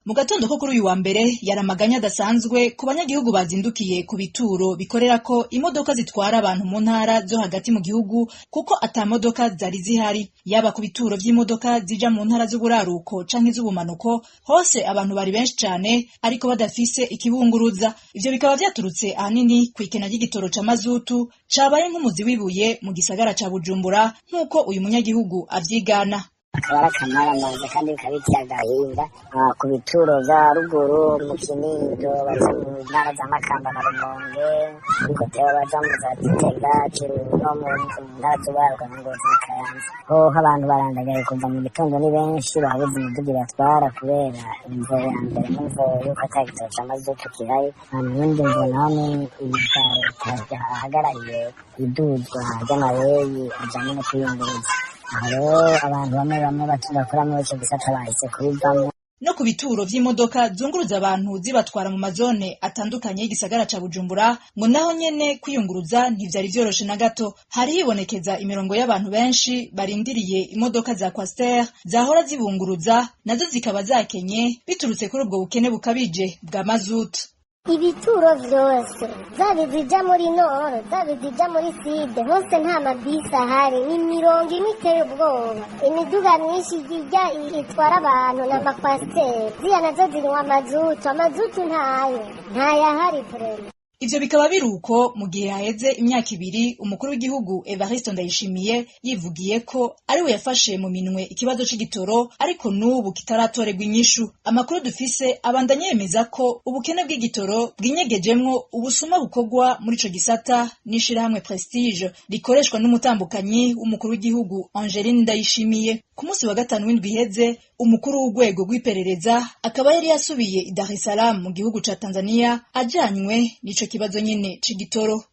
Mu gatondo ko kuri uyu wa mbere yaramaganya adasanzwe ku banyagihugu bazindukiye ku bituro bikorera ko imodoka zitwara abantu mu ntara zo hagati mu gihugu kuko ata modoka zari zihari, yaba ku bituro vy'imodoka zija mu ntara z'uburaruko canke z'ubumanuko, hose abantu bari benshi cane ariko badafise ikibunguruza. Ivyo bikaba vyaturutse ahanini kw'ikena ry'igitoro ca mazutu cabaye nk'umuzi w'ibuye mu gisagara ca Bujumbura nk'uko uyu munyagihugu avyigana. Akaba aramaramaza kandi bikaba biteye agahinda ku bituro vya ruguru mu Kinindo, baja mu ntara za Makamba na Rumonge, Ikotero baja mu za Gitega, no mu ntara z'uburaruko na Ngozi na Kayanza. Hoho abantu barandagaye kuva mu gitondo ni benshi, babuze imiduga ibatwara kubera imvo ya mbere n'imvo yuko ata gitoro ca mazutu gihari. Iyindi mvo naho ni leta yahagarariye iduzwa ry'amabeyi ajanye no kwiyunguruza. Aho abantu bamwe bakora muri ico gisata bahise kubivamwo. No ku bituro vy'imodoka zunguruza abantu zibatwara mu mazone atandukanye y'igisagara ca Bujumbura, ngo naho nyene kwiyunguruza ntivyari vyoroshe na gato. Hari hibonekeza imirongo y'abantu benshi barindiriye imodoka za Coaster zahora zibunguruza, nazo zikaba zakenye biturutse kuri ubwo bukene bukabije bwa mazutu. Ibituro vyose zaba zija muri nord, zaba zija muri sud, hose nta mabisi ahari, ni mirongo ine iteye ubwoba. Imiduga myinshi ijya itwara abantu n'amakwasiteri, ziriya nazo zinywa amazutu ntayahari vrema. Ivyo bikaba biruko mu gihe haheze imyaka ibiri umukuru w'igihugu Evariste Ndayishimiye yivugiye ko ariwe yafashe mu minwe ikibazo c'igitoro, ariko n'ubu kitaratorerwa inyishu. Amakuru dufise abandanya yemeza ko ubukene bw'igitoro bwinyegejemwo ubusuma bukorwa muri ico gisata n'ishirahamwe Prestige rikoreshwa n'umutambukanyi w'umukuru w'igihugu Angeline Ndayishimiye. Ku munsi wa gatanu w'indwi iheze, umukuru w'urwego rw'iperereza akaba yari yasubiye i Dar es Salaam mu gihugu ca Tanzania ajanywe n'ico kibazo nyene c'igitoro.